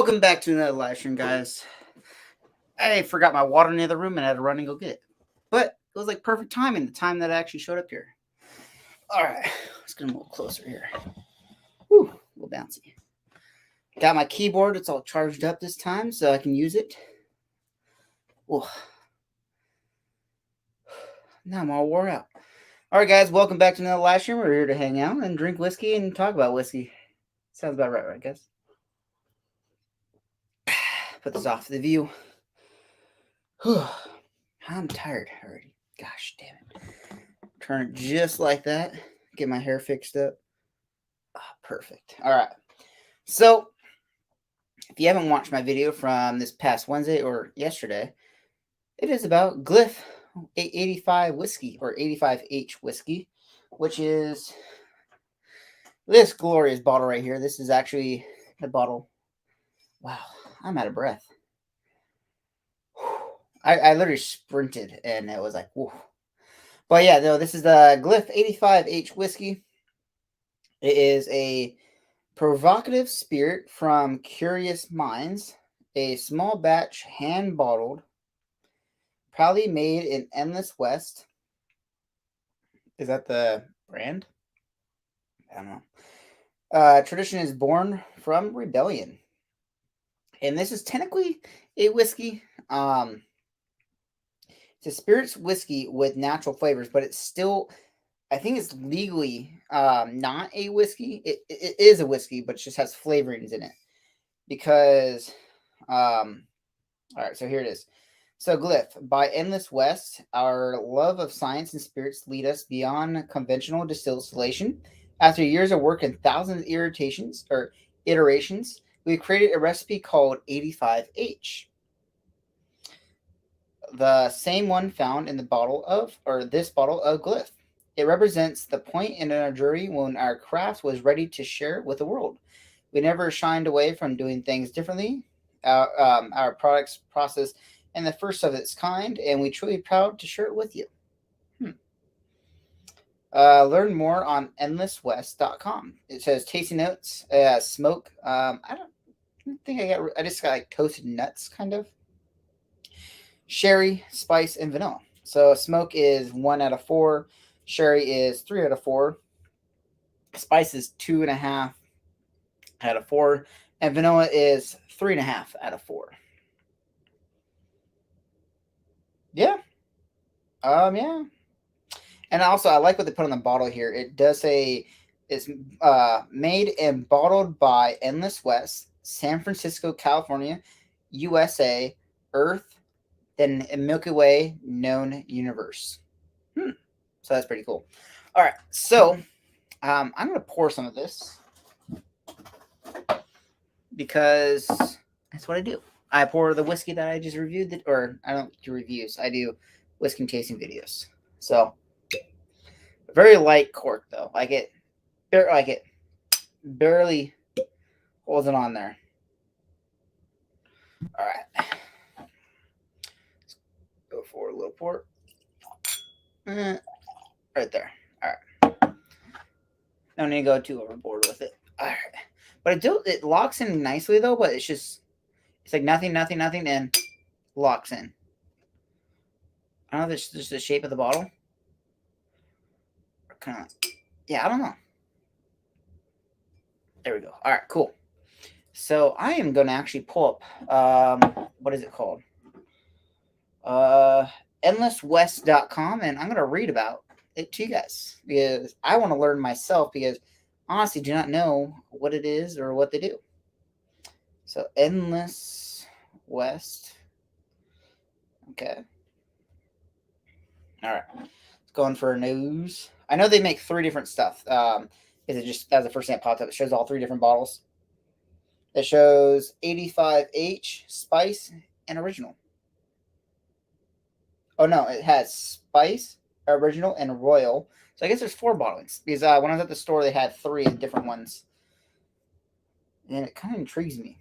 Welcome back to another live stream, guys. I forgot my water in the other room and I had to run and go get it. But it was like perfect timing, the time that I actually showed up here. Alright, let's get a little closer here. Whew, a little bouncy. Got my keyboard, it's all charged up this time, so I can use it. Whew. Now I'm all wore out. Alright, guys, welcome back to another live stream. We're here to hang out and drink whiskey and talk about whiskey. Sounds about right, guys? Put this off the view. I'm tired already. Gosh damn it. Turn it just like that. Get my hair fixed up. Oh, perfect. All right. So, if you haven't watched my video from this past Wednesday or yesterday, it is about Glyph 85 whiskey or 85H whiskey, which is this glorious bottle right here. This is actually the bottle. Wow, I'm out of breath. I literally sprinted and it was like, whoa. But yeah, no, this is the Glyph 85H whiskey. It is a provocative spirit from Curious Minds, a small batch hand bottled, proudly made in Endless West. Is that the brand? I don't know. Tradition is born from rebellion. And this is technically a whiskey. It's a spirits whiskey with natural flavors, but it's still, I think it's legally not a whiskey. It is a whiskey, but it just has flavorings in it. Because, all right, so here it is. So Glyph, by Endless West, our love of science and spirits lead us beyond conventional distillation. After years of work and thousands of iterations, we created a recipe called 85H. The same one found in the this bottle of Glyph. It represents the point in our journey when our craft was ready to share it with the world. We never shied away from doing things differently. Our products process and the first of its kind, and we're truly proud to share it with you. Learn more on endlesswest.com. It says tasting notes, smoke. I don't think I just got like toasted nuts, kind of. Sherry, spice, and vanilla. So smoke is 1 out of 4. Sherry is 3 out of 4. Spice is 2.5 out of 4. And vanilla is 3.5 out of 4. Yeah. Yeah. And also, I like what they put on the bottle here. It does say it's made and bottled by Endless West, San Francisco, California, USA, Earth, then a Milky Way known universe. So that's pretty cool. All right, so I'm going to pour some of this because that's what I do. I pour the whiskey that I just reviewed, or I don't do reviews. I do whiskey tasting videos. So very light cork though. It barely holds it on there. All right. Go for a little pour. Right there. All right. No need to go too overboard with it. All right. But it locks in nicely though, but it's like nothing, and locks in. I don't know if it's just the shape of the bottle. Kind of, yeah, I don't know. There we go. All right, cool. So I am going to actually pull up, what is it called? Endlesswest.com, and I'm going to read about it to you guys because I want to learn myself because honestly do not know what it is or what they do. So Endless West. Okay. All right. Let's go on for a nose. I know they make 3 different stuff. Is it just as the first thing that popped up? It shows all 3 different bottles. It shows 85H, Spice, and Original. Oh no, it has Spice, Original, and Royal. So I guess there's 4 bottlings because when I was at the store, they had 3 different ones, and it kind of intrigues me.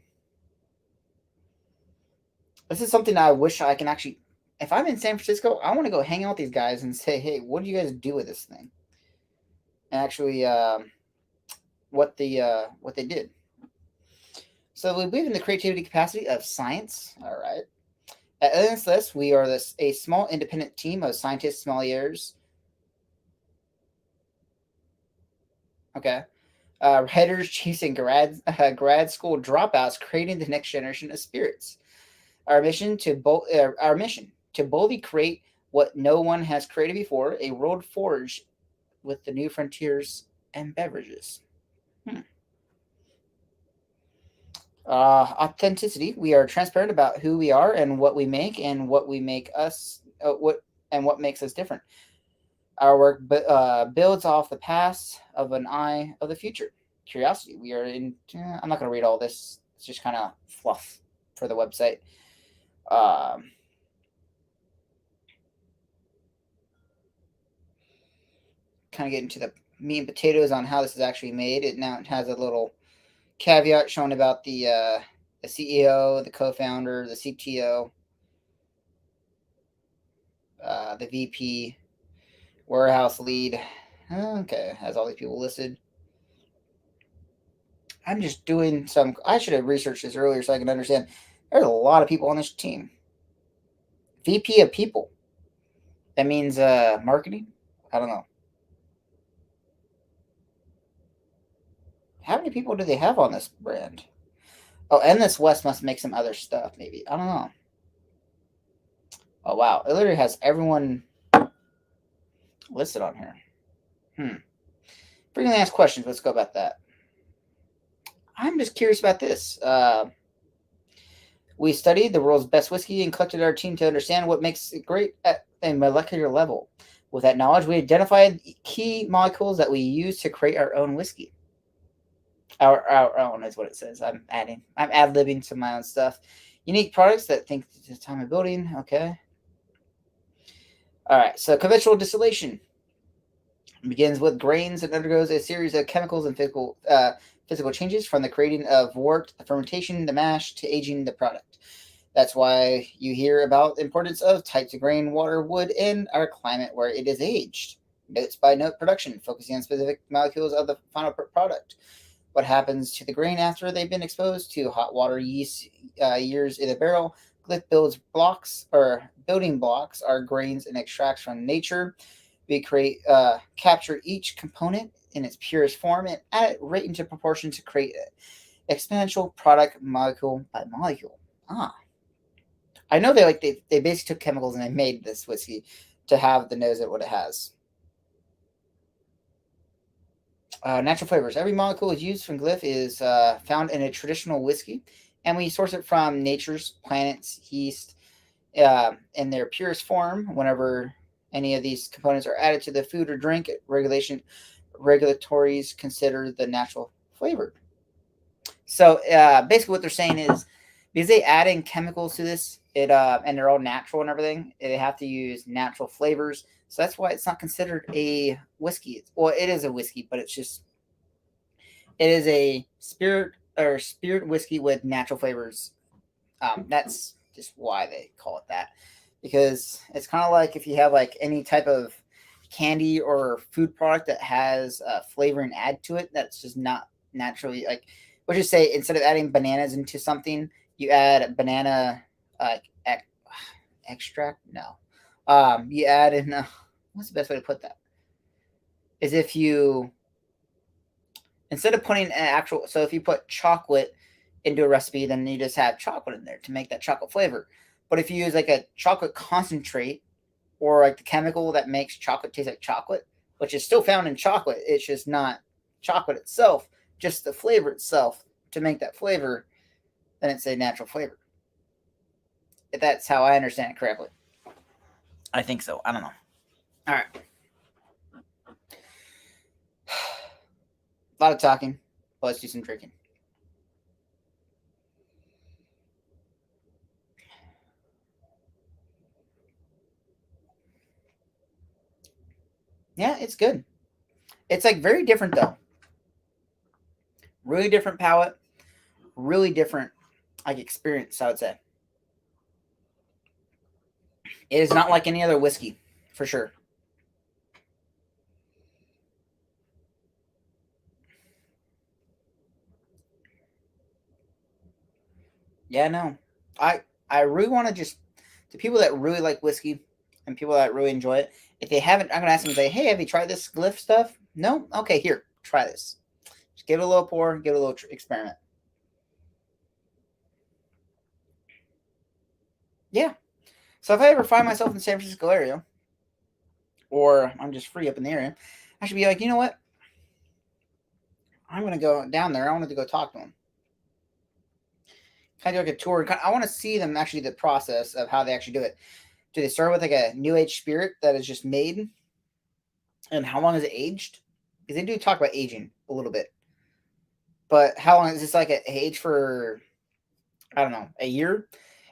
This is something I wish I can actually. If I'm in San Francisco, I want to go hang out with these guys and say, "Hey, what do you guys do with this thing?" And actually, what they did. So we believe in the creativity capacity of science. All right. At Alliance List, we are a small independent team of scientists, sommeliers, okay, writers chasing grad school dropouts, creating the next generation of spirits. Our mission to boldly create what no one has created before, a world forged with the new frontiers and beverages. Hmm. Authenticity. We are transparent about who we are and what we make and what makes us different. Our work builds off the past of an eye of the future. Curiosity. We are in. I'm not going to read all this. It's just kind of fluff for the website. Um, kind of get into the meat and potatoes on how this is actually made. It now has a little caveat showing about the CEO, the co-founder, the CTO, the VP, warehouse lead. Okay, has all these people listed. I'm just doing some. I should have researched this earlier so I can understand. There's a lot of people on this team. VP of people. That means marketing. I don't know. How many people do they have on this brand? Oh, and this West must make some other stuff. Maybe I don't know. Oh wow, it literally has everyone listed on here. Frequently asked questions. Let's go about that. I'm just curious about this. We studied the world's best whiskey and collected our team to understand what makes it great at a molecular level. With that knowledge, we identified key molecules that we use to create our own whiskey. Our own is what it says. I'm ad libbing to my own stuff. Unique products that think the time of building. Okay. All right. So conventional distillation begins with grains and undergoes a series of chemicals and physical changes from the creating of wort, the fermentation, the mash, to aging the product. That's why you hear about the importance of types of grain, water, wood in our climate where it is aged. Notes by note production, focusing on specific molecules of the final product. What happens to the grain after they've been exposed to hot water, yeast, years in a barrel. Glyph builds blocks or building blocks are grains and extracts from nature. We capture each component in its purest form and add it right into proportion to create an exponential product molecule by molecule. I know they basically took chemicals and they made this whiskey to have the nose of what it has. Natural flavors. Every molecule used from Glyph is found in a traditional whiskey, and we source it from nature's plants, yeast, in their purest form. Whenever any of these components are added to the food or drink, regulatories consider the natural flavor. So basically, what they're saying is because they add in chemicals to this, and they're all natural and everything, they have to use natural flavors. So that's why it's not considered a whiskey. Well, it is a whiskey, but it is a spirit whiskey with natural flavors. That's just why they call it that, because it's kind of like if you have like any type of candy or food product that has flavor and add to it, that's just not naturally like. We'll just say instead of adding bananas into something, you add banana uh, extract. No, you add in. What's the best way to put that? Is if you instead of putting an actual. So if you put chocolate into a recipe, then you just have chocolate in there to make that chocolate flavor. But if you use like a chocolate concentrate or like the chemical that makes chocolate taste like chocolate, which is still found in chocolate, it's just not chocolate itself, just the flavor itself to make that flavor, then it's a natural flavor. If that's how I understand it correctly. I think so. I don't know. All right. A lot of talking. Let's do some drinking. Yeah, it's good. It's like very different though. Really different palate. Really different like experience, I would say. It is not like any other whiskey, for sure. Yeah, no. I really want to just to people that really like whiskey and people that really enjoy it. If they haven't, I'm gonna ask them. Say, hey, have you tried this glyph stuff? No. Okay, here, try this. Just give it a little pour, give it a little experiment. Yeah. So if I ever find myself in the San Francisco area, or I'm just free up in the area, I should be like, you know what? I'm gonna go down there. I wanted to go talk to them. Kind of like a tour. I want to see them actually the process of how they actually do it. Do they start with like a new age spirit that is just made, and how long is it aged? Because they do talk about aging a little bit, but how long is this like a age for? I don't know, a year,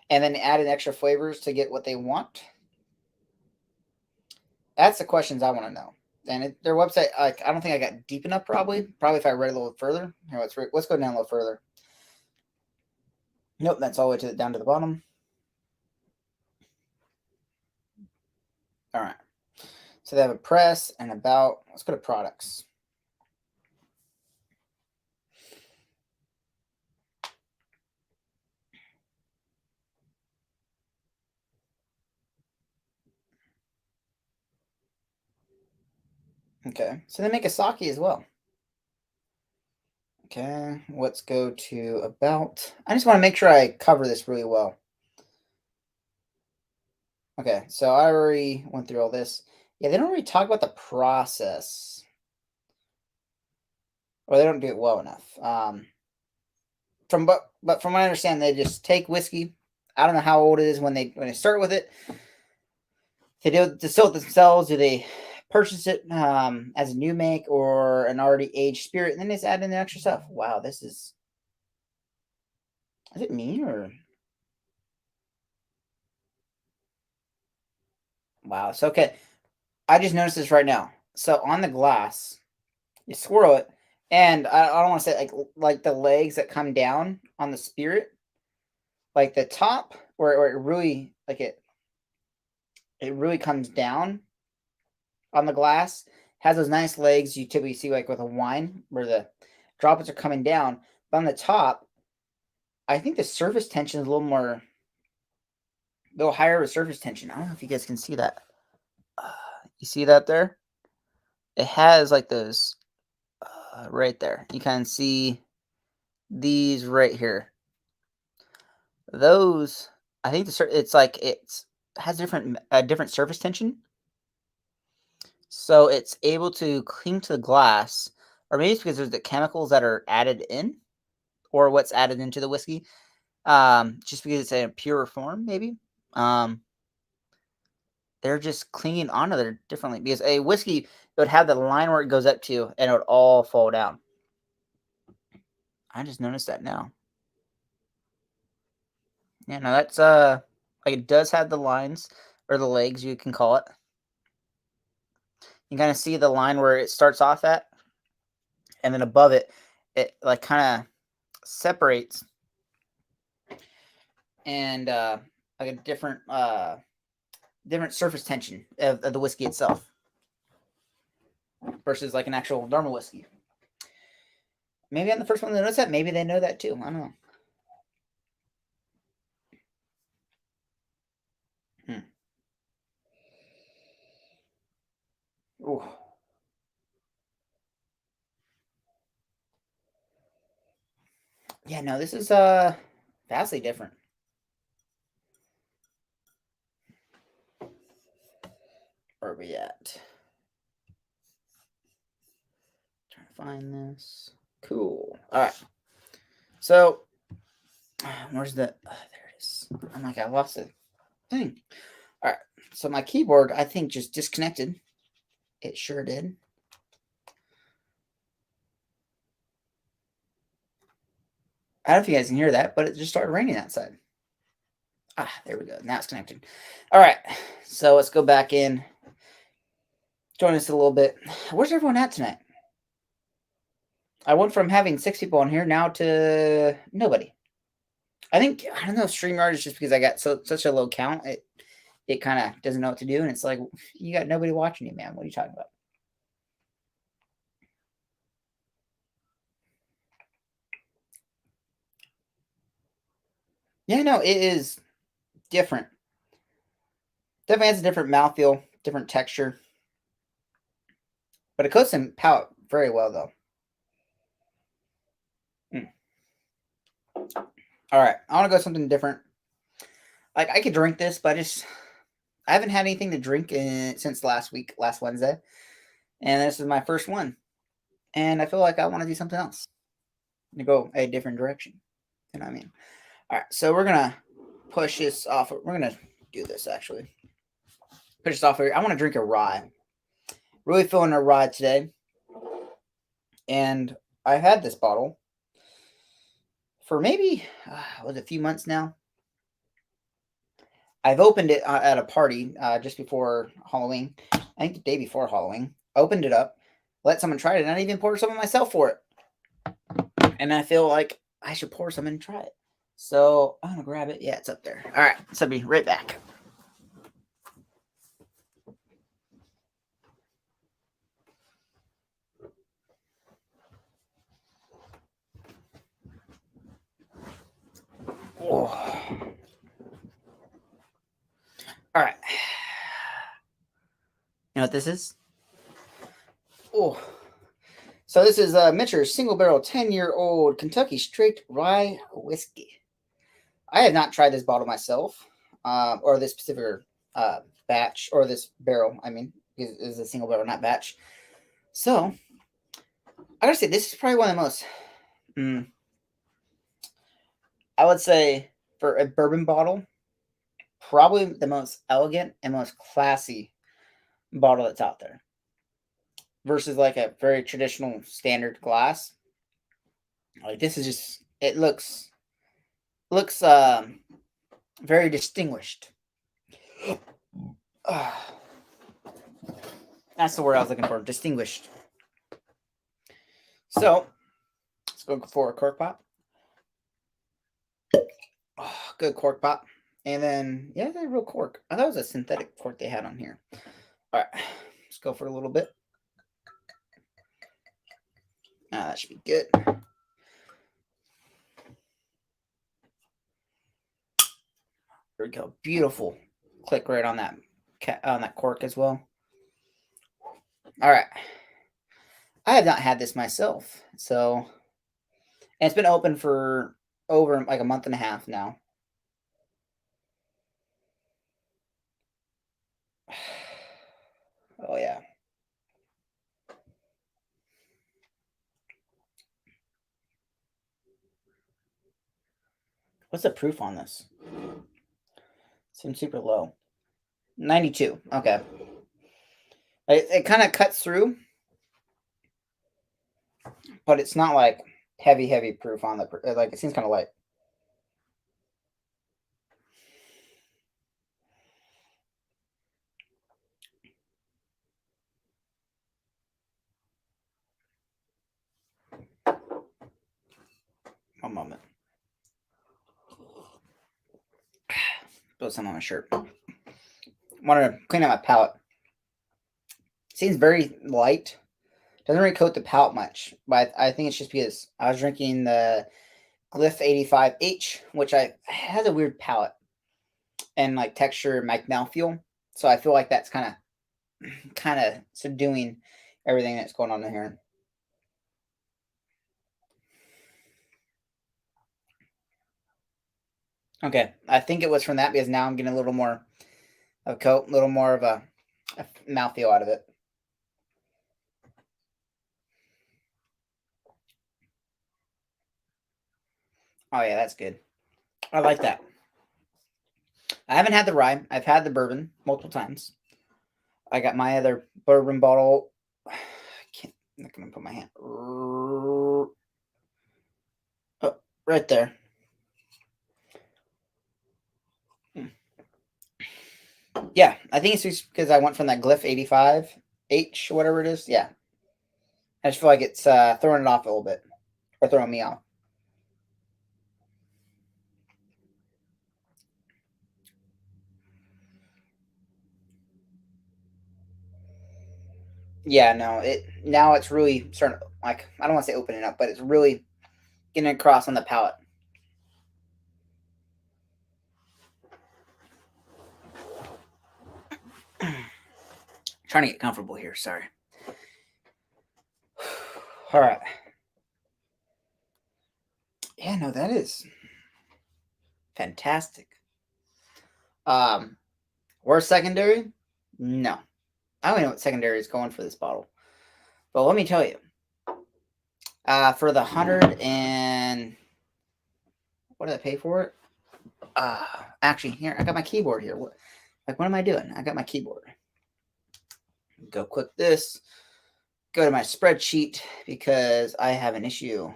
and then add in extra flavors to get what they want. That's the questions I want to know. And their website, like, I don't think I got deep enough. Probably if I read a little further. Here, let's go down a little further. Nope, that's all the way down to the bottom. All right. So they have a press and about. Let's go to products. Okay, so they make a sake as well. Okay, let's go to about. I just want to make sure I cover this really well. Okay, so I already went through all this. Yeah, they don't really talk about the process, or they don't do it well enough. But from what I understand, they just take whiskey. I don't know how old it is when they start with it. They do distill it themselves. Do they purchase it as a new make or an already aged spirit, and then they just add in the extra stuff? Wow, this is it me or wow? It's okay. I just noticed this right now. So on the glass, you swirl it, and I don't want to say like the legs that come down on the spirit, like the top where it really like it really comes down on the glass, has those nice legs you typically see like with a wine where the droplets are coming down. But on the top, I think the surface tension is a little higher of a surface tension. I don't know if you guys can see that. You see that there? It has like those right there. You can see these right here. Those, I think it's like it has different a different surface tension, so it's able to cling to the glass, or maybe it's because there's the chemicals that are added in, or what's added into the whiskey. Just because it's in a pure form, maybe. Um, they're just clinging onto there differently because a whiskey it would have the line where it goes up to, and it would all fall down. I just noticed that now. Yeah, no, that's like it does have the lines or the legs, you can call it. You kind of see the line where it starts off at, and then above it, it like kind of separates and like a different surface tension of the whiskey itself versus like an actual normal whiskey. Maybe I'm the first one to notice that. Maybe they know that too. I don't know. Hmm. Ooh. Yeah, no, this is vastly different. Where are we at? Trying to find this. Cool. All right. So, where's the? There it is. I'm like, I lost the thing. All right. So my keyboard, I think, just disconnected. It sure did. I don't know if you guys can hear that, but it just started raining outside. Ah, there we go. Now it's connected. All right. So let's go back in. Join us a little bit. Where's everyone at tonight? I went from having 6 people on here now to nobody. I think I don't know. StreamYard is just because I got such a low count. It kind of doesn't know what to do, and it's like you got nobody watching you, man. What are you talking about? Yeah, no, it is different. Definitely has a different mouthfeel, different texture. But it coats in palate very well, though. Mm. All right, I want to go something different. Like, I could drink this, but I haven't had anything to drink since last week, last Wednesday. And this is my first one. And I feel like I want to do something else. To go a different direction. You know what I mean? All right, so we're going to push this off. We're going to do this, actually. Push this off here. I want to drink a rye. Really feeling a rye today. And I had this bottle for maybe was it a few months now. I've opened it at a party just before Halloween. I think the day before Halloween. Opened it up, let someone try it, and I even poured some of myself for it. And I feel like I should pour some and try it. So I'm gonna grab it. Yeah, it's up there. All right, so I'll be right back. Oh. All right. You know what this is? Oh. So this is Mitcher's single barrel 10-year-old Kentucky straight rye whiskey. I have not tried this bottle myself, or this specific batch, or this barrel. I mean, is a single barrel, not batch. So I gotta say, this is probably one of the most, I would say, for a bourbon bottle, probably the most elegant and most classy bottle that's out there. Versus like a very traditional standard glass. Like this is just, it looks very distinguished. That's the word I was looking for. Distinguished. So let's go for a cork pop. Oh, good cork pop. And then yeah, that's a real cork. I thought it was a synthetic cork they had on here. All right, let's go for a little bit. That should be good. There we go. Beautiful click right on that cork as well. All right. I have not had this myself, so and it's been open for over like a month and a half now. Oh yeah. What's the proof on this? Seems super low. 92. Okay. It kind of cuts through, but it's not like heavy proof on the like it seems kind of light. One moment. Put some on my shirt. Want to clean out my palate. Seems very light. Doesn't really coat the palate much, but I think it's just because I was drinking the Glyph 85H, which has a weird palate and like texture and like mouthfeel. So I feel like that's kind of subduing everything that's going on in here. Okay, I think it was from that because now I'm getting a little more of a coat, a little more of a mouthfeel out of it. Oh yeah, that's good. I like that. I haven't had the rye. I've had the bourbon multiple times. I got my other bourbon bottle. I'm not gonna put my hand. Oh, right there. Yeah, I think it's just because I went from that Glyph 85H, whatever it is. Yeah, I just feel like it's throwing it off a little bit, or throwing me off. Yeah, no, now it's really starting to, like, I don't want to say opening up, but it's really getting across on the palate. Trying to get comfortable here. Sorry. All right. Yeah, no, that is fantastic. Worst secondary? No. I don't even know what secondary is going for this bottle. But let me tell you. For the 100 and what did I pay for it? Actually, here I got my keyboard here. What am I doing? I got my keyboard. Go click this. Go to my spreadsheet because I have an issue.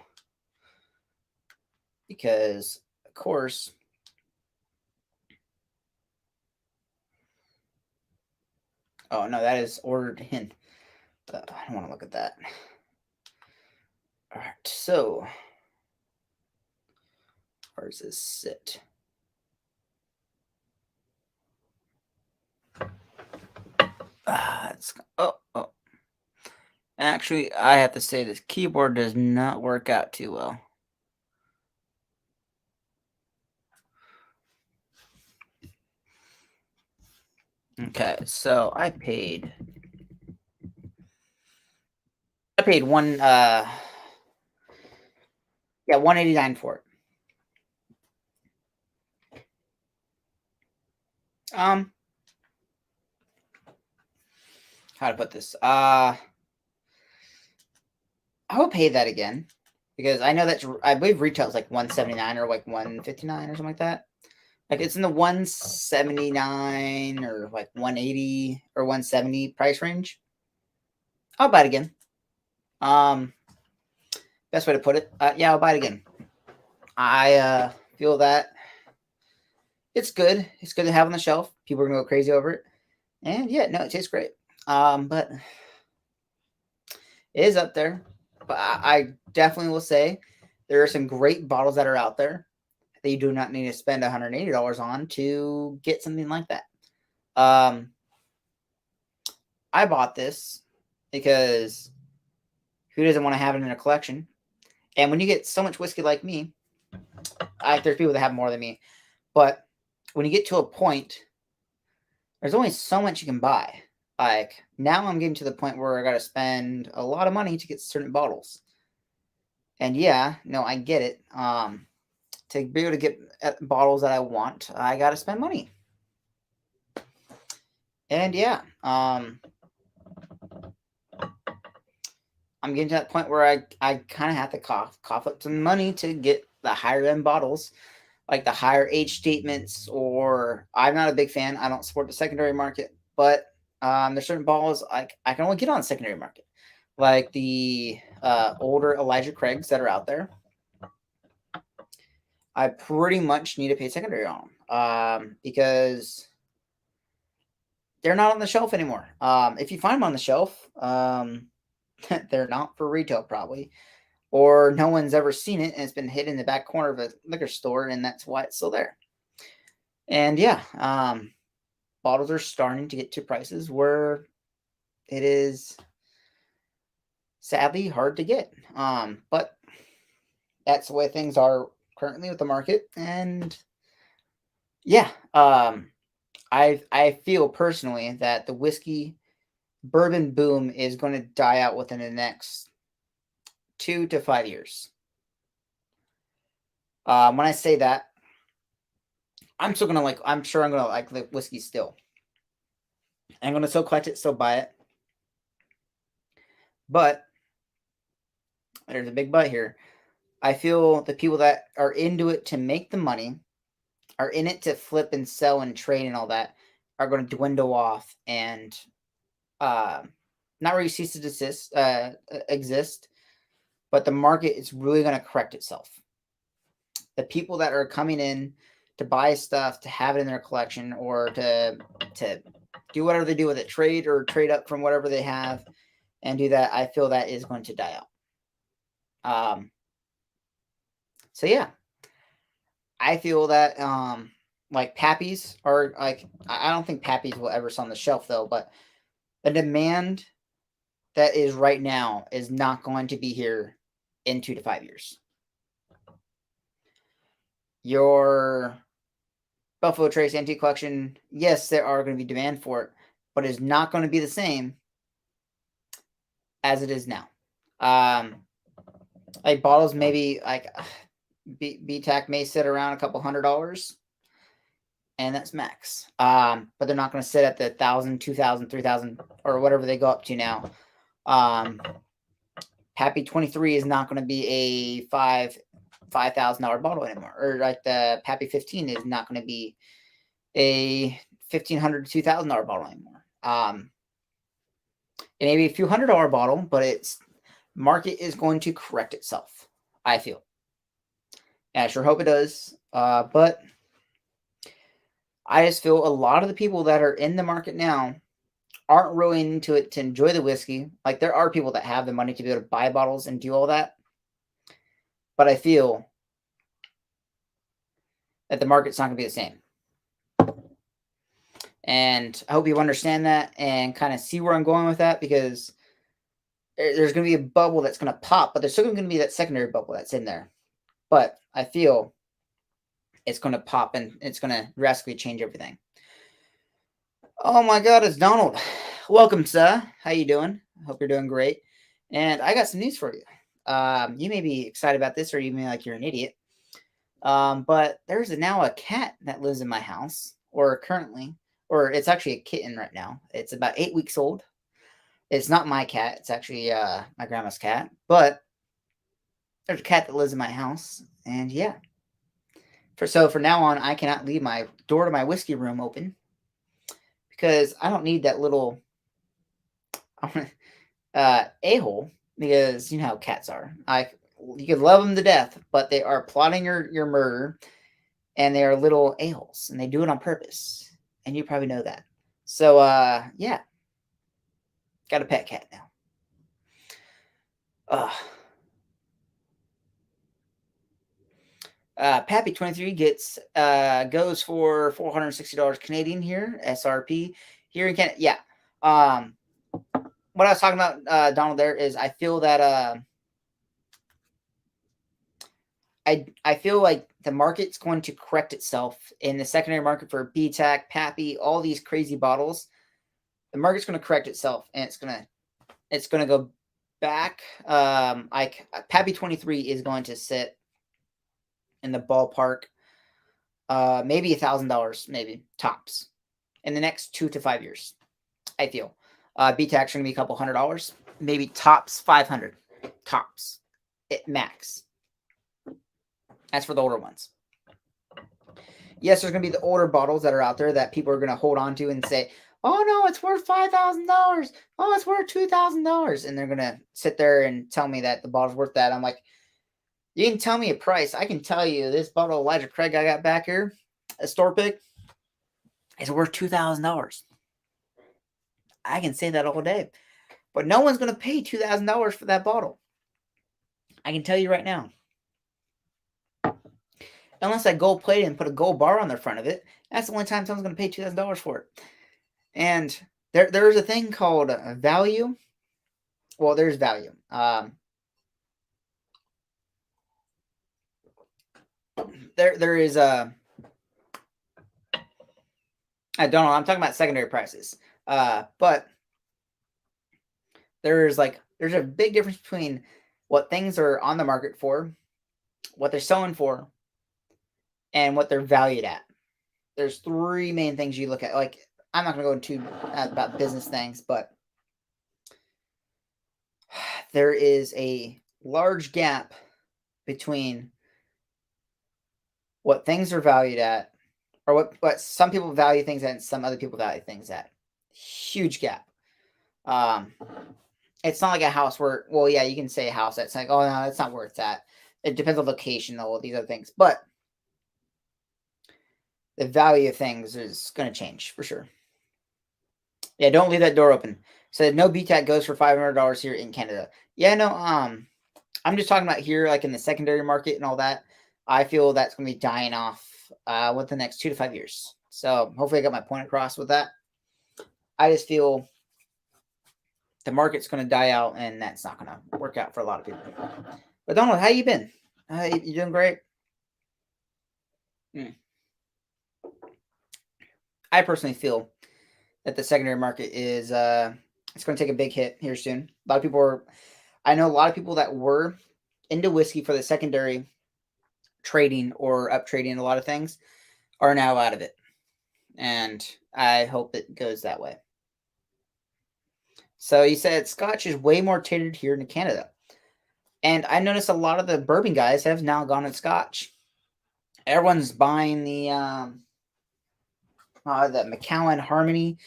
Because of course. Oh no, that is ordered in. I don't want to look at that. All right, so where does this sit? Oh. Actually, I have to say this keyboard does not work out too well. Okay, so I paid one $189 for it. How to put this? I will pay that again because I know that I believe retail is like $179 or like $159 or something like that. Like it's in the $179 or like $180 or $170 price range. I'll buy it again. Best way to put it. Yeah, I'll buy it again. I feel that it's good. It's good to have on the shelf. People are gonna go crazy over it. And yeah, no, it tastes great. But it is up there. But I definitely will say there are some great bottles that are out there that you do not need to spend $180 on to get something like that. I bought this because who doesn't want to have it in a collection? And when you get so much whiskey like me, there's people that have more than me, but when you get to a point, there's only so much you can buy. Like now I'm getting to the point where I got to spend a lot of money to get certain bottles. And yeah, no, I get it. To be able to get bottles that I want, I got to spend money. And yeah, I'm getting to that point where I kind of have to cough up some money to get the higher end bottles, like the higher age statements. Or I'm not a big fan. I don't support the secondary market, but there's certain bottles I can only get on the secondary market, like the older Elijah Craigs that are out there. I pretty much need to pay secondary on them because they're not on the shelf anymore. If you find them on the shelf, they're not for retail probably, or no one's ever seen it and it's been hid in the back corner of a liquor store, and that's why it's still there. And yeah, bottles are starting to get to prices where it is sadly hard to get. But that's the way things are currently with the market. And yeah, I feel personally that the whiskey bourbon boom is going to die out within the next 2 to 5 years. When I say that, I'm still gonna like. I'm sure I'm gonna like the whiskey still. I'm gonna still collect it, still buy it. But there's a big but here. I feel the people that are into it to make the money, are in it to flip and sell and trade and all that, are going to dwindle off and not really cease to exist. But the market is really going to correct itself. The people that are coming in to buy stuff, to have it in their collection, or to do whatever they do with it, trade or trade up from whatever they have, and do that, I feel that is going to die out. So yeah, I feel that like Pappies are like, I don't think Pappies will ever sell on the shelf though, but the demand that is right now is not going to be here in 2 to 5 years. Your Buffalo Trace Antique Collection, yes, there are going to be demand for it, but it's not going to be the same as it is now. Like bottles, maybe like BTAC may sit around a couple $100, and that's max. But they're not going to sit at the 1,000, 2,000, 3,000, or whatever they go up to now. Pappy 23 is not going to be a $5,000 bottle anymore, or like the Pappy 15 is not going to be a $1,500 to $2,000 bottle anymore. It may be a few $100 bottle, but its market is going to correct itself, I feel. And I sure hope it does. But I just feel a lot of the people that are in the market now aren't really into it to enjoy the whiskey. Like, there are people that have the money to be able to buy bottles and do all that. But I feel that the market's not going to be the same. And I hope you understand that and kind of see where I'm going with that, because there's going to be a bubble that's going to pop, but there's still going to be that secondary bubble that's in there. But I feel it's going to pop and it's going to drastically change everything. Oh my God, it's Donald. Welcome, sir. How you doing? I hope you're doing great. And I got some news for you. You may be excited about this, or you may be like you're an idiot. But there's now a cat that lives in my house, or it's actually a kitten right now. It's about 8 weeks old. It's not my cat. It's actually my grandma's cat. But there's a cat that lives in my house. And yeah. For now on, I cannot leave my door to my whiskey room open, because I don't need that little a-hole, because you know how cats are. You could love them to death, but they are plotting your murder, and they are little a-holes, and they do it on purpose. And you probably know that. So, yeah. Got a pet cat now. Pappy 23 goes for $460 Canadian here, SRP here in Canada. Yeah. What I was talking about, Donald, there is I feel that I feel like the market's going to correct itself in the secondary market for BTAC, Pappy, all these crazy bottles. The market's going to correct itself, and it's gonna go back. Like Pappy 23 is going to sit in the ballpark, maybe $1,000, maybe tops, in the next 2 to 5 years. I feel BTAC's going to be a couple $100, maybe tops 500, tops, max. That's for the older ones. Yes, there's going to be the older bottles that are out there that people are going to hold on to and say, "Oh no, it's worth $5,000. Oh, it's worth $2,000," and they're going to sit there and tell me that the bottle's worth that. I'm like, you can tell me a price. I can tell you this bottle of Elijah Craig I got back here, a store pick, is worth $2,000. I can say that all day. But no one's going to pay $2,000 for that bottle. I can tell you right now. Unless I gold plate and put a gold bar on the front of it, that's the only time someone's going to pay $2,000 for it. And there's a thing called value. Well, there's value. There is a. I don't know. I'm talking about secondary prices. But there's a big difference between what things are on the market for, what they're selling for, and what they're valued at. There's 3 main things you look at. Like, I'm not going to go into about business things, but there is a large gap between what things are valued at, or what some people value things at and some other people value things at. Huge gap. It's not like a house where, well, yeah, you can say a house that's like, oh no, that's not worth that. It depends on location, all these other things, but the value of things is going to change for sure. Yeah, don't leave that door open. Said no BTAC goes for $500 here in Canada. Yeah, no, I'm just talking about here, like in the secondary market and all that. I feel that's going to be dying off with the next 2 to 5 years. So hopefully I got my point across with that. I just feel the market's going to die out, and that's not going to work out for a lot of people. But Donald, how you been? You doing great? I personally feel that the secondary market is it's going to take a big hit here soon. A lot of people are, I know a lot of people that were into whiskey for the secondary trading or up trading a lot of things are now out of it. And I hope it goes that way. So you said Scotch is way more tailored here in Canada. And I noticed a lot of the bourbon guys have now gone to Scotch. Everyone's buying the Macallan Harmony,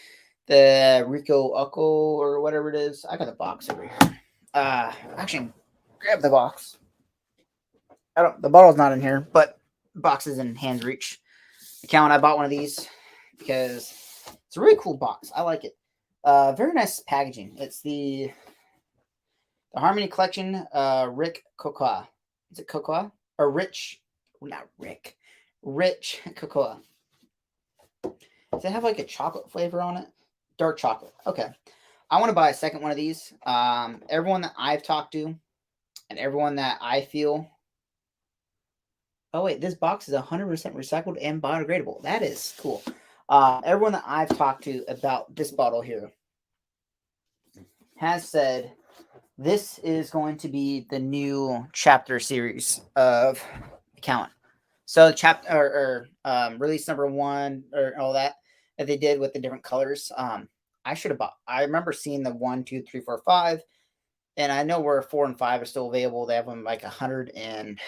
the Rico Ucco or whatever it is. I got the box over here. Actually, grab the box. The bottle's not in here, but the box is in hand's reach. Macallan, I bought one of these because it's a really cool box. I like it. Very nice packaging. It's the Harmony Collection, Rick Cocoa. Is it Cocoa? Or Rich? Not Rick. Rich Cocoa. Does it have like a chocolate flavor on it? Dark chocolate. Okay. I want to buy a second one of these. Everyone that I've talked to and everyone that I feel. Oh, wait. This box is 100% recycled and biodegradable. That is cool. Everyone that I've talked to about this bottle here has said this is going to be the new chapter series of Macallan. So chapter or release number 1 or all that they did with the different colors. I should have bought. I remember seeing the 1, 2, 3, 4, 5, and I know where 4 and 5 are still available. They have them like 100 and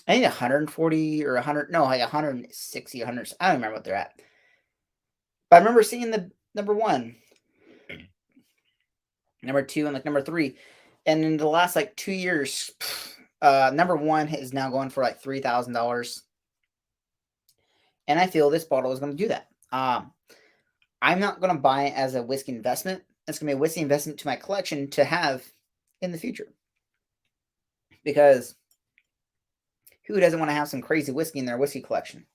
I think 140 or 100. No, like 160, 100. I don't remember what they're at. But I remember seeing the number 1, number 2, and like number 3, and in the last like 2 years. Number 1 is now going for like $3,000, and I feel this bottle is going to do that. I'm not going to buy it as a whiskey investment. It's going to be a whiskey investment to my collection to have in the future, because who doesn't want to have some crazy whiskey in their whiskey collection?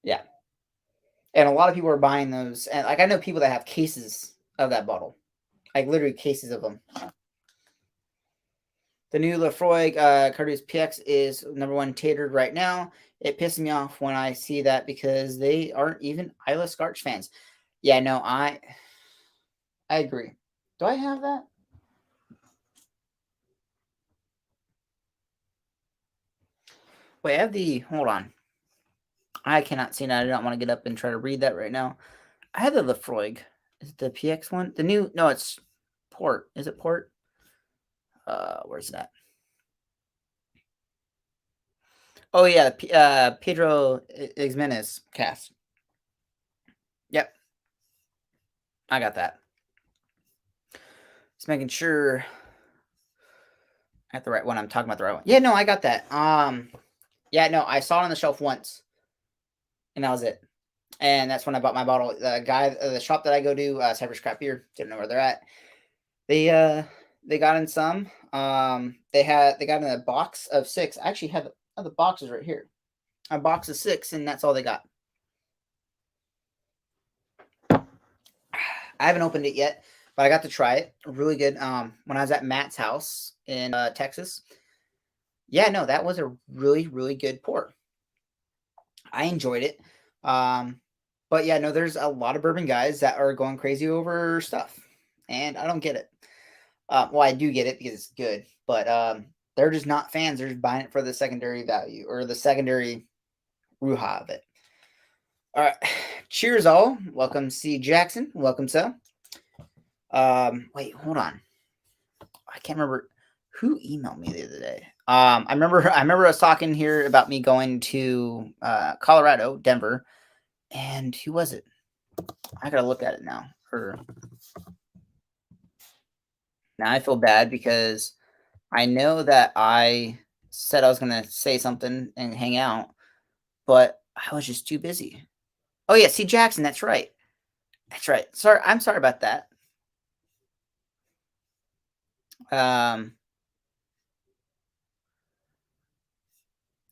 Yeah, and a lot of people are buying those, and like I know people that have cases of that bottle, like literally cases of them. The new Lefroy Cardu's PX is number 1 tailored right now. It pisses me off when I see that because they aren't even Isla Scotch fans. Yeah, no, I agree. Do I have that? Wait, I have the. Hold on. I cannot see that. I don't want to get up and try to read that right now. I have the Lefroy. Is it the PX one? The new. No, it's Port. Is it Port? Where's that? Oh yeah, Pedro Ximenez cast. Yep, I got that. Just making sure I have the right one. I'm talking about the right one. Yeah, no, I got that. Yeah, no, I saw it on the shelf once, and that was it. And that's when I bought my bottle. The shop that I go to, Cypress Craft Beer, didn't know where they're at. They got in some. They got in a box of 6. I actually have the boxes right here. A box of 6, and that's all they got. I haven't opened it yet, but I got to try it. Really good. When I was at Matt's house in Texas. Yeah, no, that was a really, really good pour. I enjoyed it. But yeah, no, there's a lot of bourbon guys that are going crazy over stuff, and I don't get it. Well, I do get it because it's good, but they're just not fans. They're just buying it for the secondary value or the secondary ruha of it. All right, cheers, all. Welcome, C. Jackson. Welcome, so. Wait, hold on. I can't remember who emailed me the other day. I remember I was talking here about me going to Colorado, Denver, and who was it? I gotta look at it now. Now I feel bad because I know that I said I was gonna say something and hang out, but I was just too busy. Oh yeah, C. Jackson, that's right. That's right. Sorry, I'm sorry about that.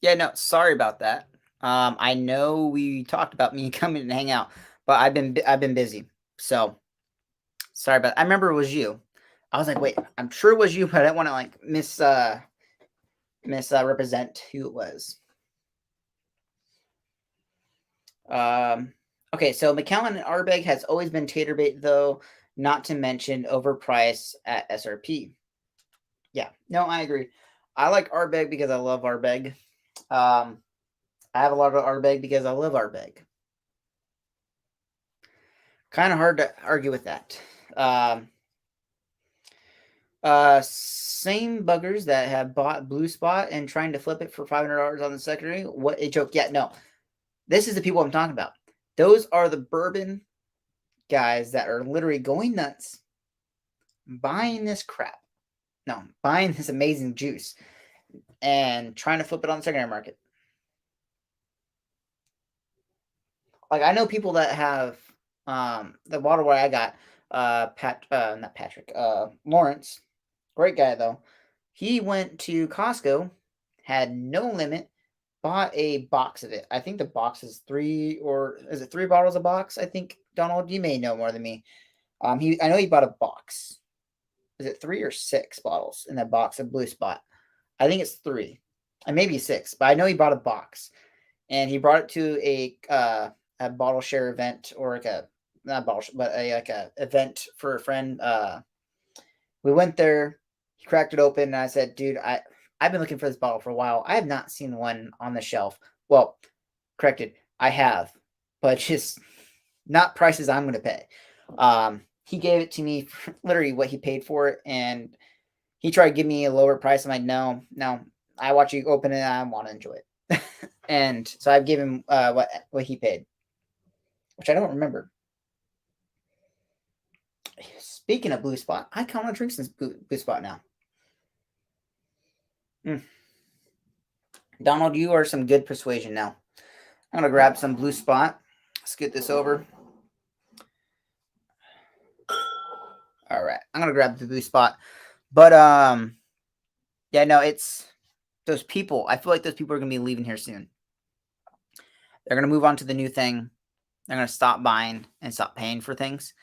Yeah, no, sorry about that. I know we talked about me coming to hang out, but I've been busy. So sorry about. I remember it was you. I was like, wait, I'm sure it was you, but I didn't want to like misrepresent who it was. Okay, so Macallan and Ardbeg has always been tater bait, though, not to mention overpriced at SRP. Yeah, no, I agree. I like Ardbeg because I love Ardbeg. I have a lot of Ardbeg because I love Ardbeg. Kind of hard to argue with that. Same buggers that have bought Blue Spot and trying to flip it for $500 on the secondary. What a joke. Yeah, no. This is the people I'm talking about. Those are the bourbon guys that are literally going nuts buying this crap. No, buying this amazing juice and trying to flip it on the secondary market. Like, I know people that have the bottle where I got not Patrick, Lawrence, great guy though. He went to Costco, had no limit, bought a box of it. I think the box is 3, or is it 3 bottles a box? I think, Donald, you may know more than me. I know he bought a box. Is it 3 or 6 bottles in that box of Blue Spot? I think it's 3, and maybe 6, but I know he bought a box, and he brought it to a bottle share event, or like a not bottle, but a event for a friend. We went there. He cracked it open, and I said, "Dude, I've been looking for this bottle for a while. I have not seen one on the shelf." Well, corrected, I have, but just not prices I'm going to pay. He gave it to me for literally what he paid for it, and he tried to give me a lower price. I'm like, no, I watch you open it. I want to enjoy it, and so I've given him what he paid, which I don't remember. Speaking of Blue Spot, I kind of want to drink some Blue Spot now. Donald, you are some good persuasion now. I'm gonna grab some Blue Spot. Let's get this over. All right, I'm gonna grab the Blue Spot, but yeah, no, it's those people. I feel like those people are gonna be leaving here soon. They're gonna move on to the new thing. They're gonna stop buying and stop paying for things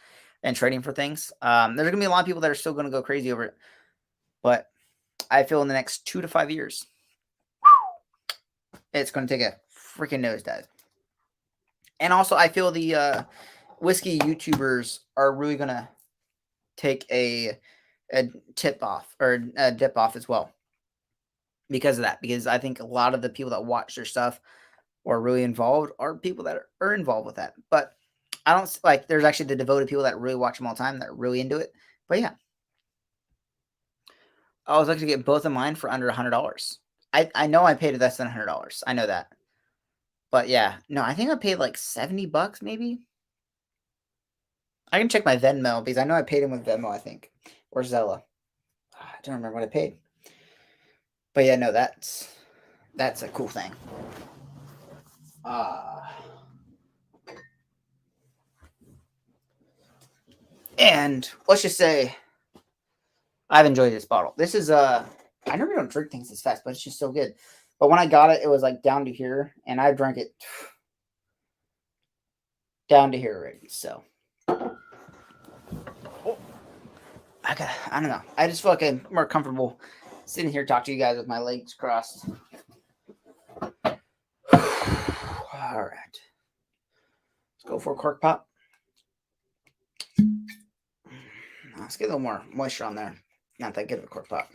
and trading for things. There's gonna be a lot of people that are still gonna go crazy over it, but I feel in the next 2 to 5 years, it's gonna take a freaking nosedive. And also, I feel the whiskey YouTubers are really gonna take a tip off, or a dip off as well, because of that. Because I think a lot of the people that watch their stuff or really involved are people that are involved with that. But I don't like. There's actually the devoted people that really watch them all the time that are really into it. But yeah, I was looking to get both of mine for under $100. I know I paid less than $100. I know that. But yeah, no, I think I paid like $70 maybe. I can check my Venmo because I know I paid him with Venmo, I think, or Zella. I don't remember what I paid. But yeah, no, that's a cool thing. And let's just say I've enjoyed this bottle. This is I never don't drink things this fast, but it's just so good. But when I got it, it was like down to here, and I drank it down to here already. So I don't know. I just feel like I'm more comfortable sitting here talking to you guys with my legs crossed. All right. Let's go for a cork pop. Let's get a little more moisture on there. Not that good of a cork pop.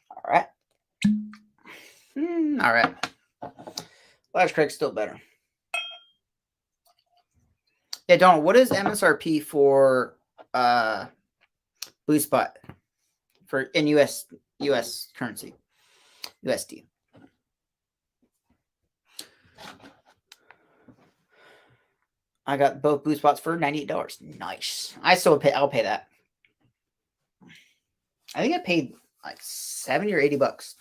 All right. All right. Flash Craig's still better. Yeah, Donald, what is MSRP for Blue Spot for in US currency? USD. I got both Blue Spots for $98. Nice. I'll pay that. I think I paid like $70 or $80.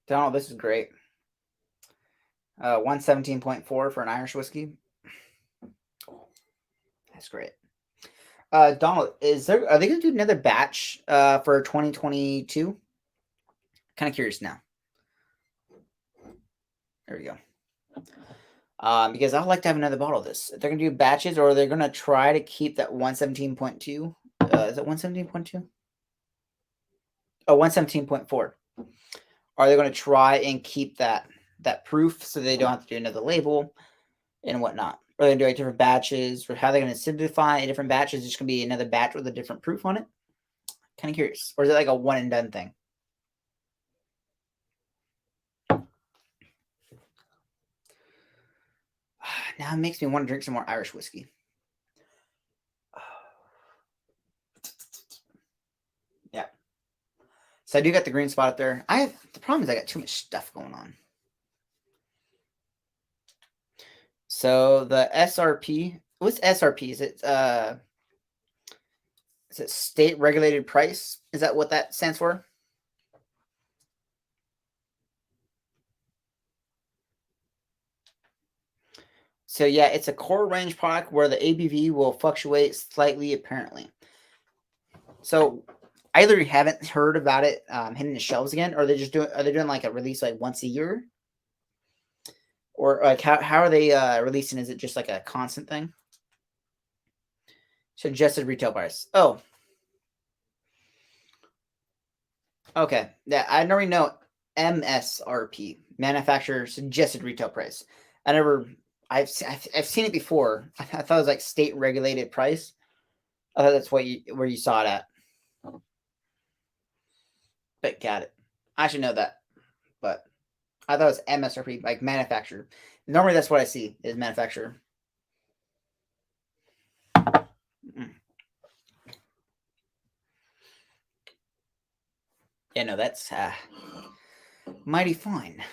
Donald, this is great. 117.4 for an Irish whiskey. That's great. Donald, are they going to do another batch for 2022? Kind of curious now. There we go. Because I'd like to have another bottle of this. If they're gonna do batches, or they're gonna try to keep that 117.2. Is it 117.2? Oh, 117.4. Are they gonna try and keep that proof so they don't have to do another label and whatnot? Are they gonna do like different batches, or how they're gonna simplify different batches? Just gonna be another batch with a different proof on it. Kind of curious, or is it like a one and done thing? Now it makes me want to drink some more Irish whiskey. Yeah. So I do got the green spot up there. The problem is I got too much stuff going on. So the SRP, what's SRP? Is it state regulated price? Is that what that stands for? So yeah, it's a core range product where the ABV will fluctuate slightly, apparently. So I either haven't heard about it hitting the shelves again, or are they doing like a release like once a year, or like how are they releasing? Is it just like a constant thing? Suggested retail price. Oh, okay. Yeah, I already know MSRP, manufacturer suggested retail price. I've seen it before. I thought it was like state regulated price. I thought that's where you saw it at. But got it. I should know that. But I thought it was MSRP, like manufacturer. Normally that's what I see is manufacturer. Yeah, no, that's mighty fine.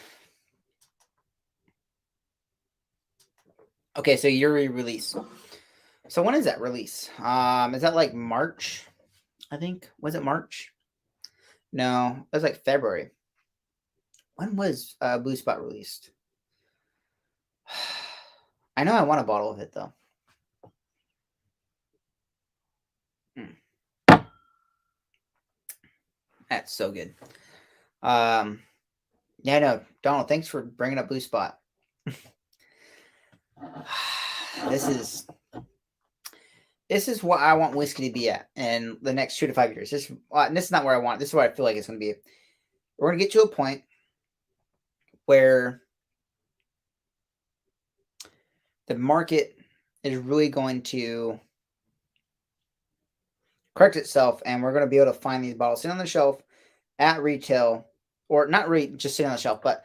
Okay, so your release. So when is that release? Is that like March? I think. Was it March? No, it was like February. When was Blue Spot released? I know I want a bottle of it though. That's so good. Yeah, no, Donald, thanks for bringing up Blue Spot. This is what I want whiskey to be at in the next 2 to 5 years. This is not where I want. This is where I feel like it's going to be. We're going to get to a point where the market is really going to correct itself, and we're going to be able to find these bottles sitting on the shelf at retail, or not just sitting on the shelf, but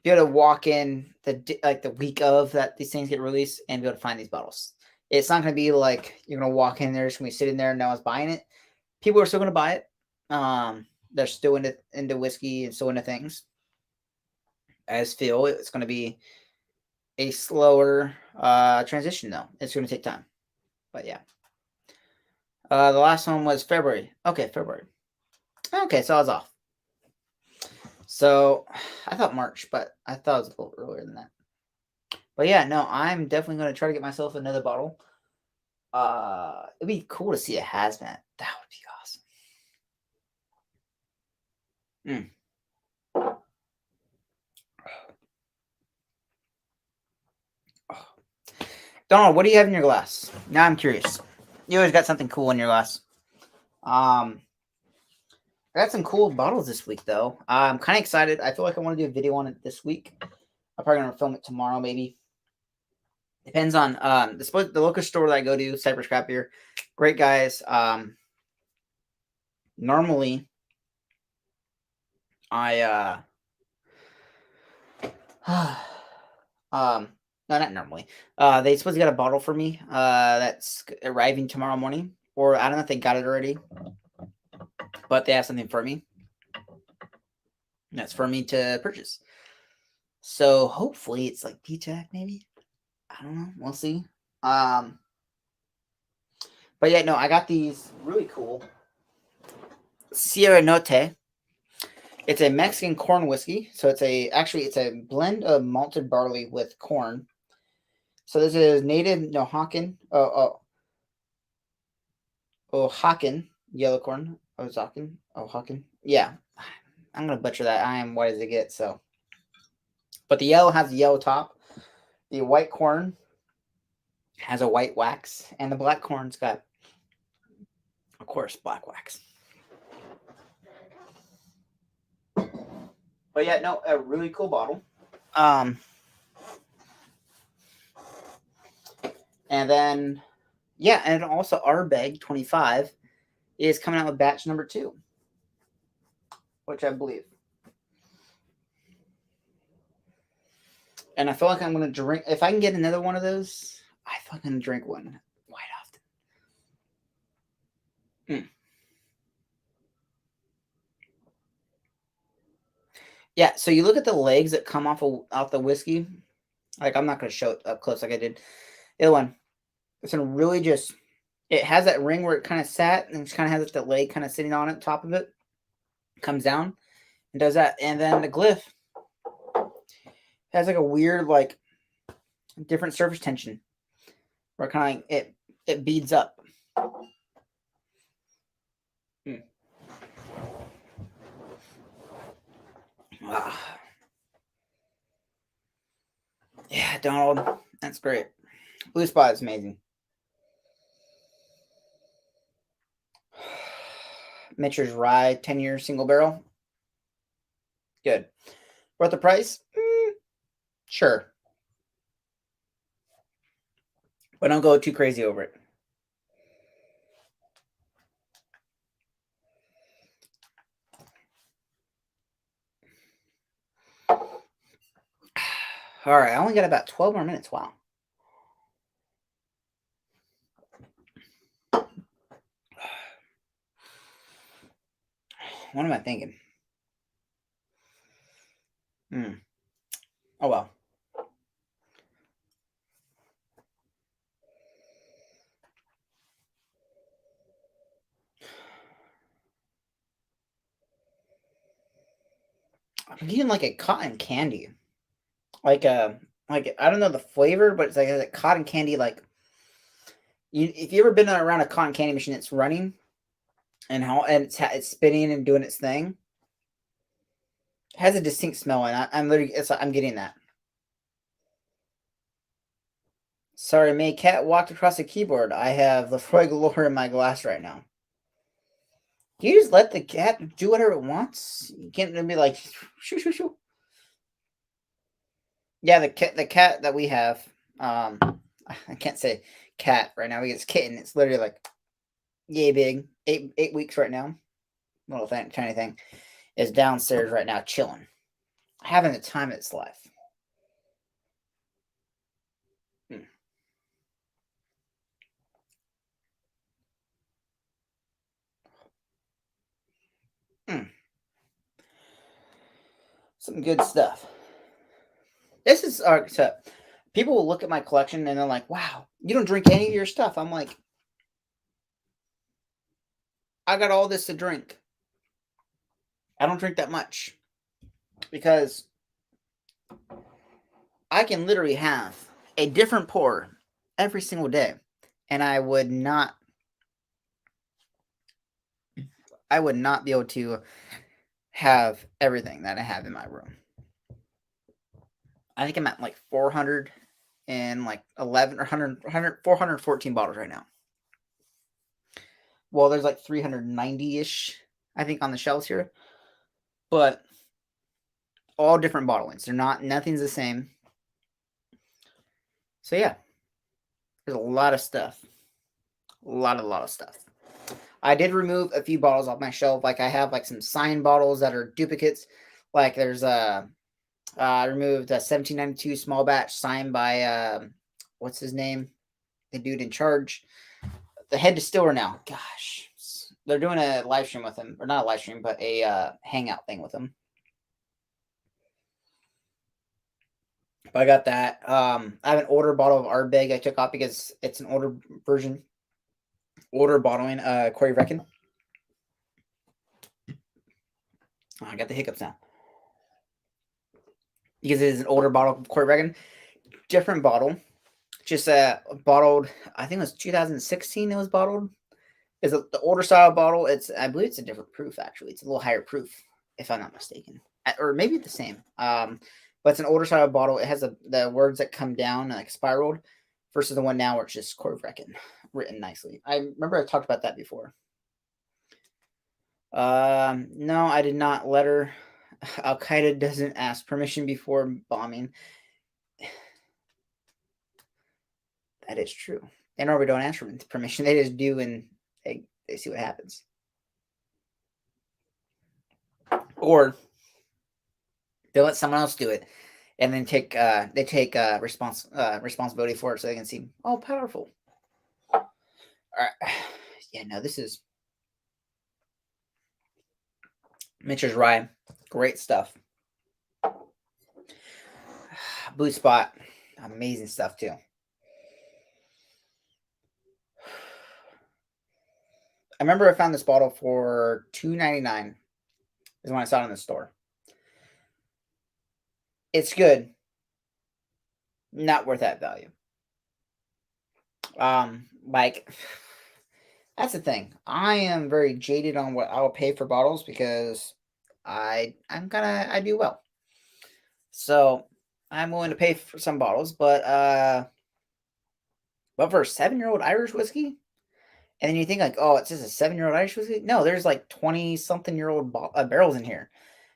be able to walk in the week of that these things get released and be able to find these bottles. It's not going to be like you're going to walk in there, it's going to be sitting there, and no one's buying it. People are still going to buy it. They're still into whiskey and still into things. As Phil, it's going to be a slower transition, though. It's going to take time. But yeah. The last one was February. Okay, February. Okay, so I was off. So I thought March, but I thought it was a little earlier than that. But yeah, no, I'm definitely going to try to get myself another bottle. It'd be cool to see a hazmat. That would be awesome. Donald, what do you have in your glass? Now I'm curious. You always got something cool in your glass. I got some cool bottles this week, though. I'm kind of excited. I feel like I want to do a video on it this week. I'm probably going to film it tomorrow, maybe. Depends on the local store that I go to, Cypress Craft Beer. Great guys. Normally, I no, not normally. They supposed to get a bottle for me. That's arriving tomorrow morning, or I don't know if they got it already, but they have something for me. That's for me to purchase. So hopefully it's like P-Tac, maybe. I don't know. We'll see. But yeah, no, I got these really cool Sierra Note. It's a Mexican corn whiskey. So it's a blend of malted barley with corn. So this is native Oaxacan yellow corn. Oaxacan. Yeah. I'm gonna butcher that. I am white as it gets, so But the yellow has a yellow top. The white corn has a white wax, and the black corn's got, of course, black wax. But yeah, no, a really cool bottle. And then, yeah, and also Ardbeg 25 is coming out with batch number 2, which I believe. And I feel like I'm going to drink, if I can get another one of those, I feel like I'm going to drink one quite often. Yeah, so you look at the legs that come off the whiskey. Like, I'm not going to show it up close like I did. The other one, it's going to really just, it has that ring where it kind of sat, and it kind of has the leg kind of sitting on it, top of it. Comes down and does that. And then the glyph has like a weird, like, different surface tension where kind of like it beads up. Yeah, Donald, that's great. Blue Spot is amazing. Mitcher's Rye 10-year single barrel. Good. Worth the price? Sure. But don't go too crazy over it. All right, I only got about 12 more minutes. Wow. What am I thinking? Oh, well. I'm getting like a cotton candy. Like I don't know the flavor, but it's like a cotton candy. Like, if you ever been around a cotton candy machine that's running and it's spinning and doing its thing, it has a distinct smell, and I'm literally I'm getting that. Sorry, May Cat walked across the keyboard. I have Lefroy Galore in my glass right now. Can you just let the cat do whatever it wants? You can't be like shoo shoo shoo. Yeah, the cat that we have. I can't say cat right now. It's kitten. It's literally like yay big. 8 weeks right now. Little tiny thing is downstairs right now, chilling, having the time of its life. Some good stuff. This is so people will look at my collection and they're like, "Wow, you don't drink any of your stuff." I'm like, I got all this to drink. I don't drink that much because I can literally have a different pour every single day, and I would not be able to have everything that I have in my room. I think I'm at like 400 and like 11 or 100 414 bottles right now. Well, there's like 390-ish, I think, on the shelves here. But all different bottlings. Nothing's the same. So yeah. There's a lot of stuff. A lot of stuff. I did remove a few bottles off my shelf. Like, I have like some signed bottles that are duplicates. Like, there's I removed a 1792 small batch signed by what's his name? The dude in charge. The head distiller now. Gosh. They're doing a live stream with him. Or not a live stream, but a hangout thing with him. But I got that. I have an older bottle of Ardbeg I took off because it's an older version. Older bottling, Corey Reckon. Oh, I got the hiccups now. Because it is an older bottle of Corey Reckon. Different bottle. Just bottled, I think it was 2016 it was bottled. It's the older style bottle. I believe it's a different proof, actually. It's a little higher proof, if I'm not mistaken. Or maybe the same. But but it's an older style bottle. It has the words that come down like spiraled, versus the one now where it's just Korvreken written nicely. I remember I talked about that before. No, I did not let her. Al Qaeda doesn't ask permission before bombing. That is true. They normally don't ask for permission. They just do, and they see what happens. Or they let someone else do it, and then take responsibility for it, so they can seem all powerful. All right. Yeah, no, this is Mitcher's Rye. Great stuff. Blue Spot. Amazing stuff, too. I remember I found this bottle for $2.99 is when I saw it in the store. It's good. Not worth that value. Like, that's the thing. I am very jaded on what I will pay for bottles because I do well. So I'm willing to pay for some bottles, but for a 7-year-old Irish whiskey, and then you think like, oh, it's just a 7-year-old Irish whiskey. No, there's like 20-something-year-old barrels in here.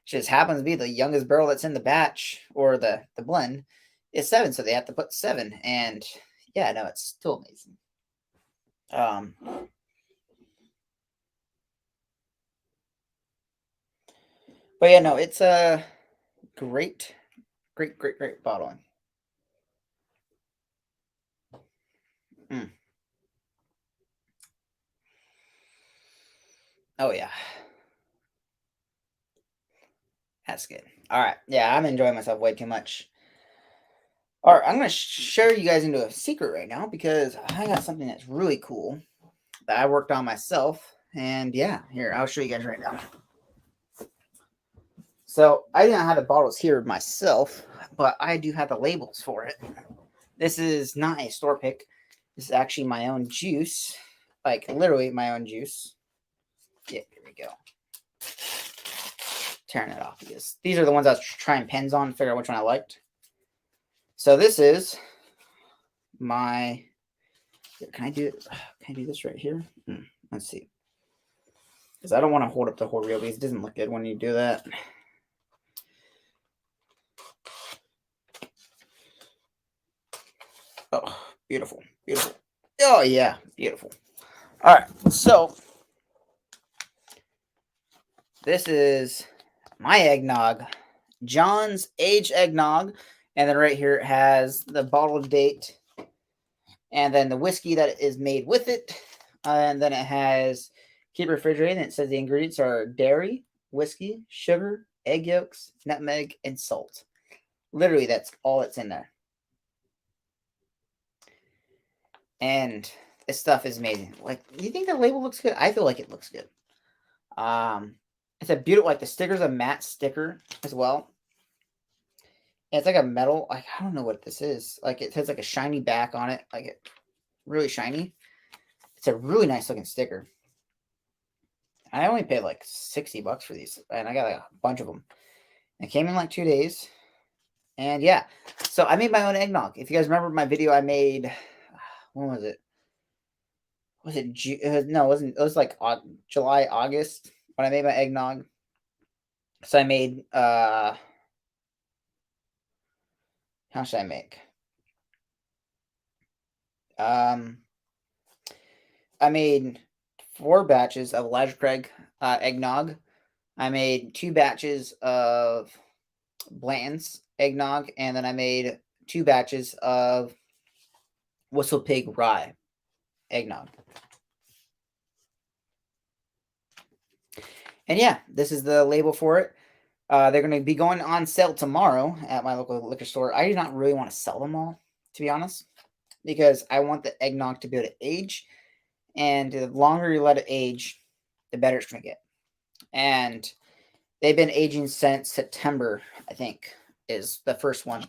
It just happens to be the youngest barrel that's in the batch or the blend is 7, so they have to put 7. And yeah, no, it's still amazing. But yeah, no, it's a great bottling. Oh yeah, that's good. All right, yeah, I'm enjoying myself way too much. All right, I'm gonna share you guys into a secret right now because I got something that's really cool that I worked on myself. And yeah, here, I'll show you guys right now. So I didn't have the bottles here myself, but I do have the labels for it. This is not a store pick. This is actually my own juice. Like literally my own juice. Yeah, here we go. Tearing it off because these are the ones I was trying pens on to figure out which one I liked. So this is my. Can I do this right here? Let's see. Because I don't want to hold up the whole reel because it doesn't look good when you do that. Oh, beautiful. Beautiful. Oh, yeah. Beautiful. All right. So this is my eggnog. John's aged eggnog. And then right here it has the bottle date. And then the whiskey that is made with it. And then it has keep refrigerated. And it says the ingredients are dairy, whiskey, sugar, egg yolks, nutmeg, and salt. Literally, that's all that's in there. And this stuff is amazing. Like, you think the label looks good? I feel like it looks good. It's a beautiful, like the sticker's a matte sticker as well. And it's like a metal, like I don't know what this is. Like it has like a shiny back on it, like it really shiny. It's a really nice looking sticker. I only paid like $60 for these, and I got like a bunch of them. It came in like 2 days. And yeah, so I made my own eggnog. If you guys remember my video I made, when was it? Was it June? No, it wasn't. It was like July, August when I made my eggnog. So I made, how should I make? I made 4 batches of Elijah Craig eggnog. I made 2 batches of Blanton's eggnog, and then I made 2 batches of Whistle Pig Rye eggnog. And yeah, this is the label for it. They're going to be going on sale tomorrow at my local liquor store. I do not really want to sell them all, to be honest, because I want the eggnog to be able to age. And the longer you let it age, the better it's going to get. And they've been aging since September, I think, is the first one.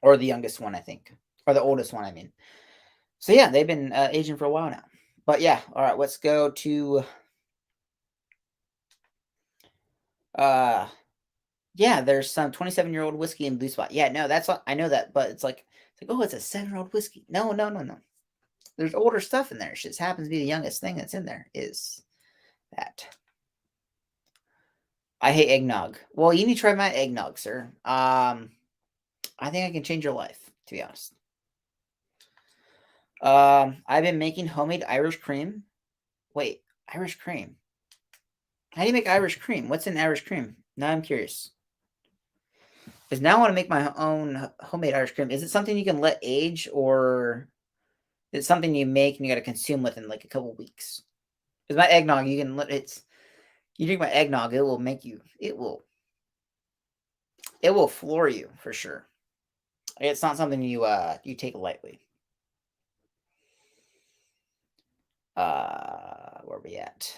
Or the youngest one, I think. Or the oldest one, I mean. So yeah, they've been aging for a while now. But yeah, all right, let's go to Yeah, there's some 27-year-old whiskey in Blue Spot. Yeah, no, that's what I know that, but it's like, oh, it's a 7-year-old whiskey. No, no, no, no. There's older stuff in there. It just happens to be the youngest thing that's in there is that. I hate eggnog. Well, you need to try my eggnog, sir. I think I can change your life, to be honest. I've been making homemade Irish cream. Wait, Irish cream. How do you make Irish cream? What's in Irish cream? Now I'm curious. Because now I want to make my own homemade Irish cream. Is it something you can let age, or is it something you make and you got to consume within like a couple weeks? Because my eggnog, you can let it's. You drink my eggnog, it will make you. It will floor you for sure. It's not something you take lightly. Where are we at?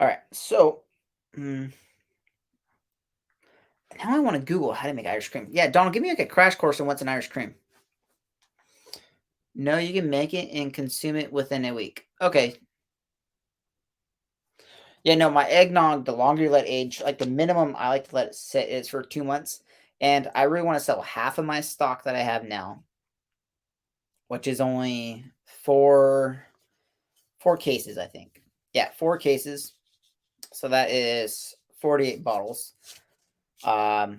All right, so now I want to Google how to make Irish cream. Yeah, Donald, give me like a crash course on what's an Irish cream. No, you can make it and consume it within a week. Okay. Yeah, no, my eggnog, the longer you let age, like the minimum I like to let it sit is for 2 months. And I really want to sell half of my stock that I have now, which is only four cases, I think. Yeah, 4 cases. So that is 48 bottles. I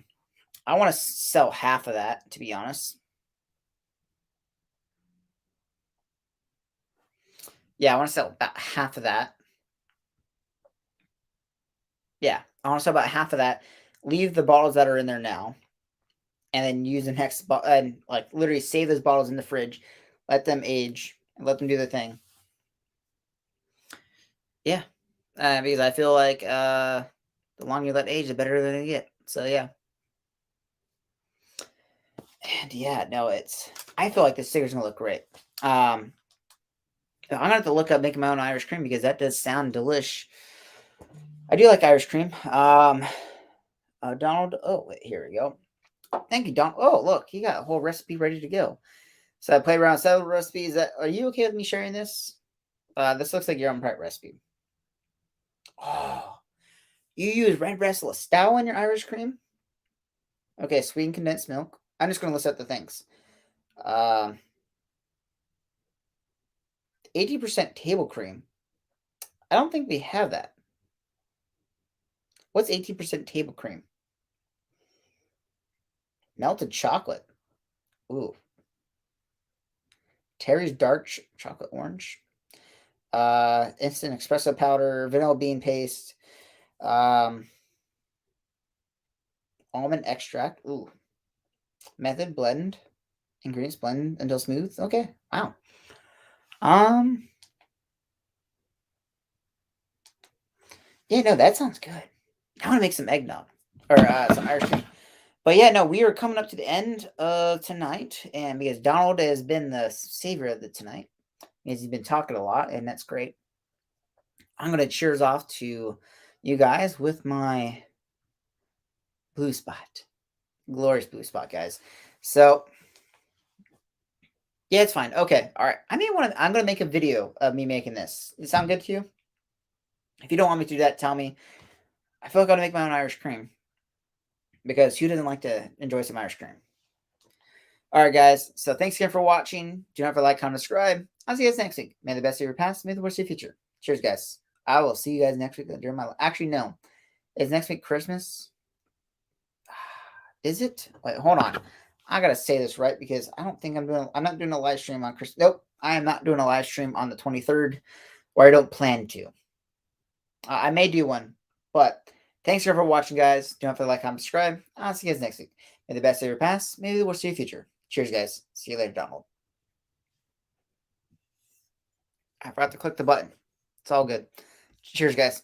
want to sell half of that, to be honest. Yeah, I want to sell about half of that. Yeah, I want to sell about half of that. Leave the bottles that are in there now, and then use the next bottle and like literally save those bottles in the fridge, let them age, and let them do their thing. Yeah, because I feel like the longer you let age, the better they get. So yeah, and yeah, no, it's. I feel like this sticker's gonna look great. I'm gonna have to look up making my own Irish cream because that does sound delish. I do like Irish cream. Donald. Oh, wait, here we go. Thank you, Donald. Oh, look, he got a whole recipe ready to go. So I played around with several recipes. Are you okay with me sharing this? This looks like your own prep recipe. Oh, you use red breast Listowel in your Irish cream? Okay, sweetened condensed milk. I'm just gonna list out the things. 80% table cream. I don't think we have that. What's 18% table cream? Melted chocolate. Ooh. Terry's dark chocolate orange. Instant espresso powder, vanilla bean paste, almond extract. Ooh. Method blend. Ingredients blend until smooth. Okay. Wow. Yeah, no, that sounds good. I want to make some eggnog or some Irish cream. But yeah, no, we are coming up to the end of tonight, and because Donald has been the savior of the tonight, because he's been talking a lot, and that's great. I'm gonna cheers off to you guys with my blue spot, glorious blue spot, guys. So yeah, it's fine. Okay, all right. I may want to. I'm gonna make a video of me making this. Does it sound good to you? If you don't want me to do that, tell me. I feel like I gotta make my own Irish cream because who doesn't like to enjoy some Irish cream? All right, guys. So thanks again for watching. Do not forget to like, comment, subscribe. I'll see you guys next week. May the best of your past, may the worst of your future. Cheers, guys. I will see you guys next week during my. Actually, no. Is next week Christmas? Is it? Wait, hold on. I gotta say this right because I don't think I'm doing. I'm not doing a live stream on Christmas. Nope, I am not doing a live stream on the 23rd, or I don't plan to. I may do one, but thanks for watching, guys. Don't forget to like, comment, subscribe. I'll see you guys next week. May the best of your past, maybe the worst of your future. Cheers, guys. See you later, Donald. I forgot to click the button. It's all good. Cheers, guys.